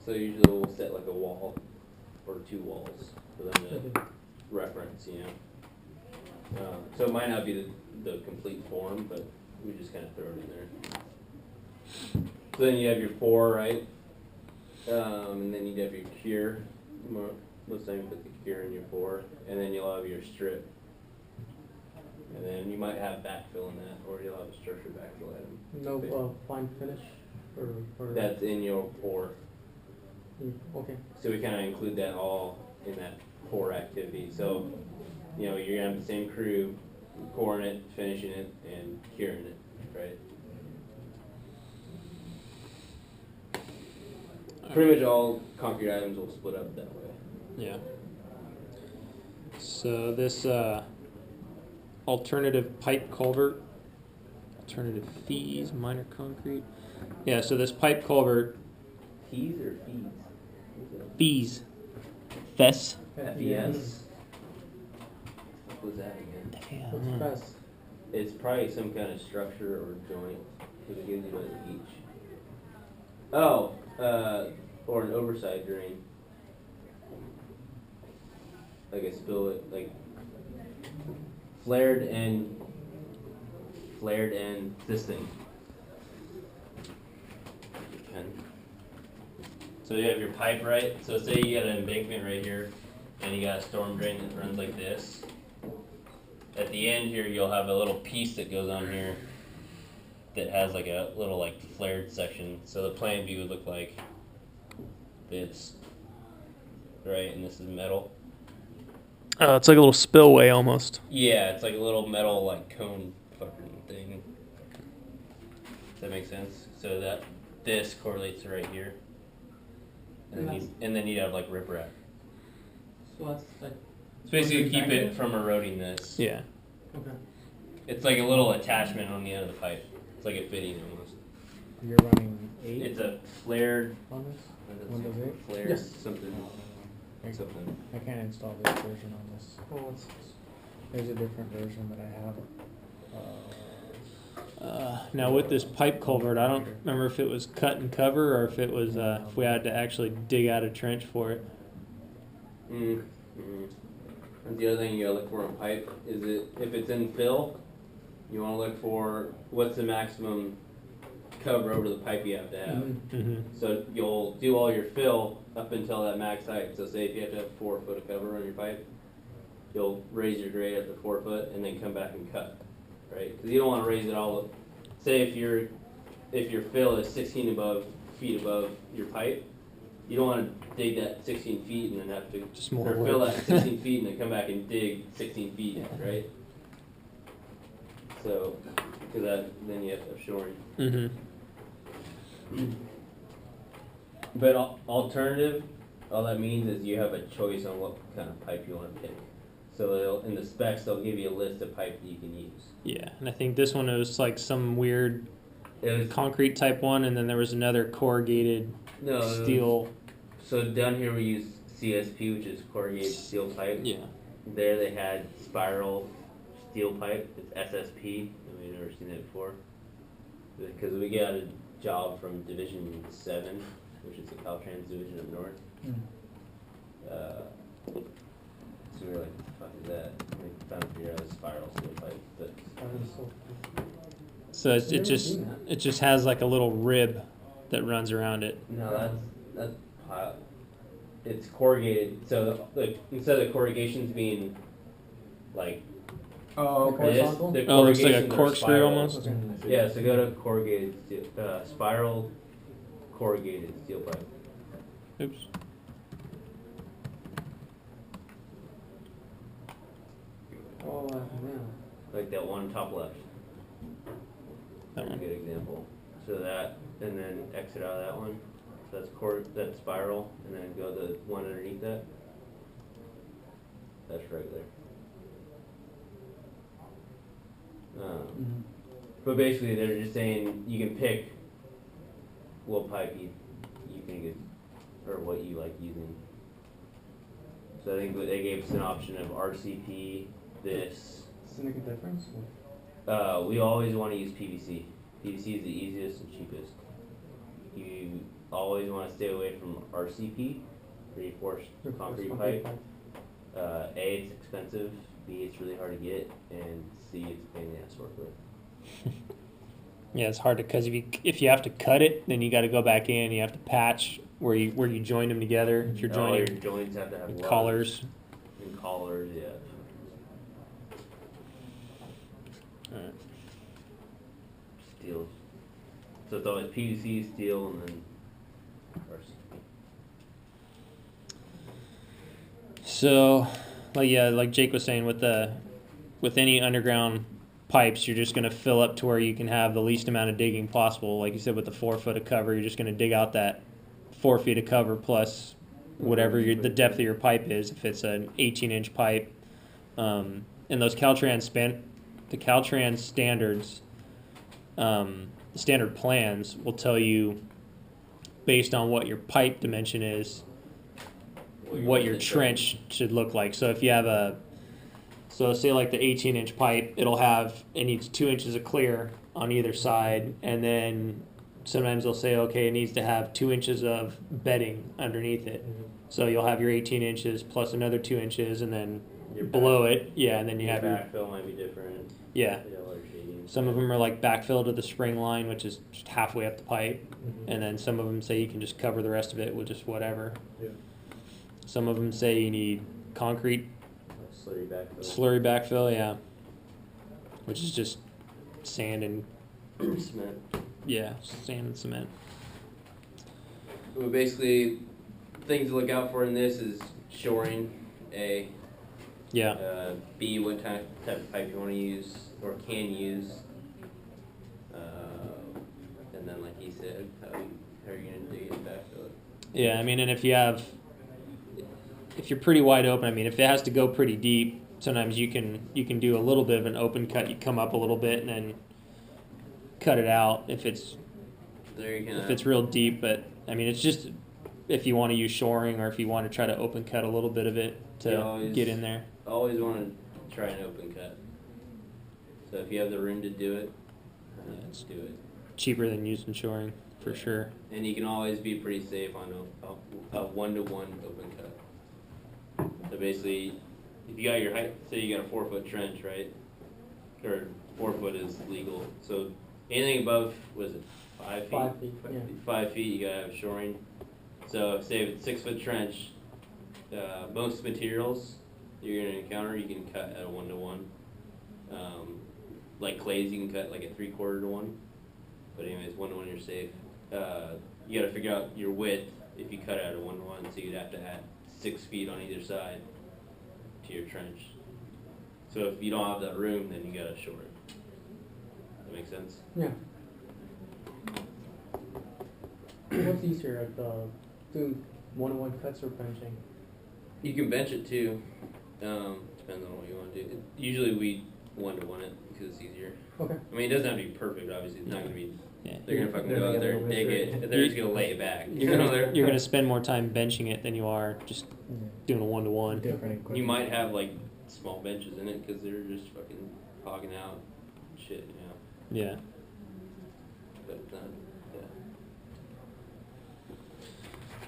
So usually we'll set like a wall or two walls for them to reference, you know. So it might not be the complete form, but we just kind of throw it in there. So then you have your pour, right? And then you have your cure. Most times you put the cure in your pour, and then you'll have your strip. And then you might have backfill in that, or you'll have a structure backfill item. No fine finish or That's in your pour. Okay. So we kind of include that all in that pour activity. So, you know, you're gonna have the same crew pouring it, finishing it, and curing it, right? Pretty much all concrete items will split up that way. Yeah. So this alternative pipe culvert, alternative fees, minor concrete. Yeah, so this pipe culvert, Fees or fees? fees, FES. FES? What was that again? What's best? It's probably some kind of structure or joint, because it gives you like each. Oh, or an overside drain. Like a spill, like flared end system. So you have your pipe, right? So say you got an embankment right here, and you got a storm drain that runs like this. At the end here, you'll have a little piece that goes on here that has like a little like flared section. So the plan view would look like this, right? And this is metal. It's like a little spillway almost. Yeah, it's like a little metal like cone fucking thing. Does that make sense? So that this correlates to right here. And then you have like riprap. So that's like. It's basically keep it from eroding this. Yeah. Okay. It's like a little attachment on the end of the pipe. It's like a fitting almost. You're running 8 It's a flared. on this? Windows 8? Flared Yes. something. Something. I can't install this version on this. Oh, there's a different version that I have. Now with this pipe culvert, I don't remember if it was cut and cover or if it was if we had to actually dig out a trench for it. And the other thing you gotta look for in pipe is if it's in fill, you wanna look for what's the maximum cover over the pipe you have to have. Mm-hmm. So you'll do all your fill up until that max height. So say if you have to have 4 foot of cover on your pipe, you'll raise your grade up to 4 foot and then come back and cut, right? Because you don't want to raise it all up. Say if your fill is 16 feet above your pipe, you don't want to dig that 16 feet and then have to Just more or fill work. that 16 feet and then come back and dig 16 feet, right? So, because then you have to have shoring. Mm-hmm. But alternative, all that means is you have a choice on what kind of pipe you want to pick. So in the specs, they'll give you a list of pipe that you can use. Yeah, and I think this one was like some weird It was, concrete type one, and then there was another corrugated no, steel. So down here we use CSP, which is corrugated steel pipe. Yeah. There they had spiral steel pipe. It's SSP. We've never seen that before. Because we got a job from Division 7, which is the Caltrans division up north. So we were like, what the fuck is that? And we found to figure out a spiral steel pipe. But So it just has like a little rib that runs around it. no, that's it's corrugated. So instead of the corrugations being like Oh, this, horizontal? the Oh, it looks like a corrugations are corkscrew spiral. almost. Okay. Yeah, so go to corrugated steel, spiral corrugated steel pipe. Oops. Oh, yeah. Like that one top left. That That's a one. good example. So that, and then exit out of that one. So that's spiral, and then go to the one underneath that. That's regular. But basically, they're just saying you can pick what pipe you think is, or what you like using. So I think they gave us an option of RCP, this. Does it make a difference? We always want to use PVC. PVC is the easiest and cheapest. always wanna stay away from RCP, reinforced concrete pipe. A, it's expensive, B, it's really hard to get, and C, it's a pain in the ass to work with. Yeah, it's hard to, because if you have to cut it, then you got to go back in. You have to patch where you join them together. If you're All your joining joints have to have lugs collars. and collars, yeah. Alright. Steel. So it's always PVC, steel, and then RCP. So, like Jake was saying, with any underground pipes, you're just going to fill up to where you can have the least amount of digging possible. Like you said, with the 4 foot of cover, you're just going to dig out that 4 feet of cover plus whatever the depth of your pipe is. If it's an 18-inch pipe, and those Caltrans standards, the standard plans will tell you based on what your pipe dimension is, what your trench should look like. So if you have so say like the 18-inch pipe, it needs 2 inches of clear on either side, and then sometimes they'll say, okay, it needs to have 2 inches of bedding underneath it. So you'll have your 18 inches plus another 2 inches, and then below it, and then you have your backfill might be different. Yeah. Or shading. Some of them are like backfill to the spring line, which is just halfway up the pipe, and then some of them say you can just cover the rest of it with just whatever. Yeah. Some of them say you need concrete Slurry backfill. slurry backfill, which is just sand and Cement. sand and cement. Well, basically, things to look out for in this is shoring, A. B, what type of pipe you want to use or can use. And then, like he said, how are you going to dig it and backfill it? Yeah, I mean, and if you're pretty wide open, I mean, if it has to go pretty deep, sometimes you can do a little bit of an open cut. You come up a little bit and then cut it out if it's real deep. But I mean, it's just if you want to use shoring or if you want to try to open cut a little bit of it to get in there. Always want to try an open cut. So if you have the room to do it, let's do it. Cheaper than using shoring for sure. And you can always be pretty safe on a 1-to-1 open cut. So basically, if you got your height, say you got a 4 foot trench, right? Or 4 foot is legal. So anything above, was it 5 feet? 5 feet, yeah. 5 feet, you gotta have shoring. So say if it's 6 foot trench, most materials you're gonna encounter, you can cut at a 1-to-1. Like clays, you can cut like a 3/4 to 1. But anyways, 1-to-1 you're safe. You gotta figure out your width if you cut it at a 1-to-1, so you'd have to add 6 feet on either side to your trench. So if you don't have that room, then you gotta shore it. That make sense? Yeah. What's easier, doing 1-to-1 cuts or benching? You can bench it too. Depends on what you want to do. Usually we 1-to-1 it because it's easier. Okay. I mean, it doesn't have to be perfect. Obviously, it's not gonna be. Yeah. They're gonna fucking They're go out gonna there get and a dig little it. bit. They're just gonna lay it back. You're gonna spend more time benching it than you are just doing a 1-to-1. Different equipment. You might have like small benches in it because they're just fucking hogging out shit, you know. Yeah. But yeah.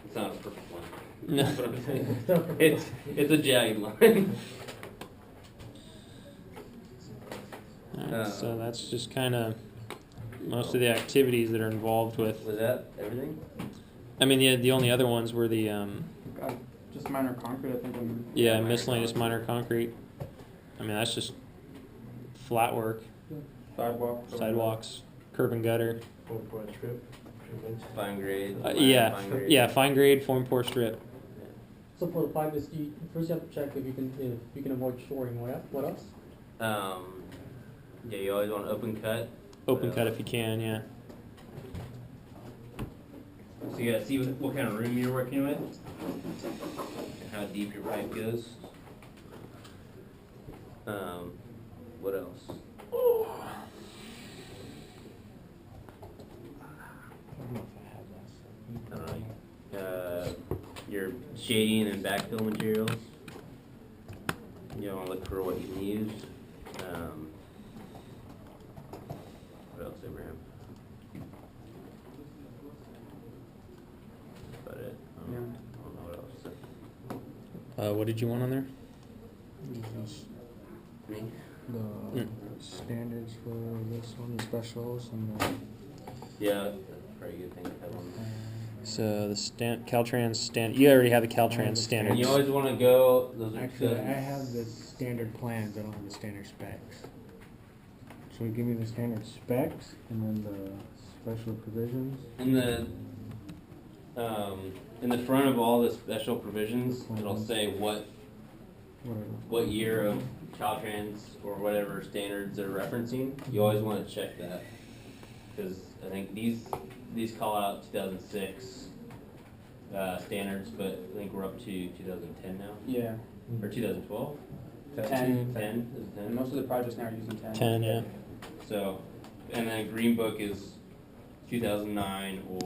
It's not a perfect line. No. That's what I'm saying. It's a jagged line. Alright, so that's just kind of most of the activities that are involved with. Was that everything? I mean, the only other ones were the Just minor concrete, I think. Minor miscellaneous minor concrete. I mean, that's just flat work, sidewalks, curb and gutter. Fine grade. Fine grade. Fine grade, form pour strip. So for the pipe, first you have to check if you can avoid shoring. What else? Yeah, you always want open cut. Open cut if you can, yeah. So you gotta see what kind of room you're working with, and how deep your pipe goes. What else? I don't know. Your shading and backfill materials. You wanna look for what you can use. What else, Abraham? What did you want on there? Just Me? the standards for this one, the specials, and the. Yeah, that's probably a good thing to have on. So the Caltrans stand. You already have the I have Caltrans the standards. And you always want to go. Those are Actually, good. I have the standard plans. I don't have the standard specs. So give me the standard specs and then the special provisions. In the front of all the special provisions, it'll say what year of Caltrans or whatever standards they're referencing. You always want to check that, because I think these call out 2006 standards, but I think we're up to 2010 now, Yeah, or 2012. 10. 10 is it 10? And most of the projects now are using 10. 10, yeah. So, and then Green Book is 2009 or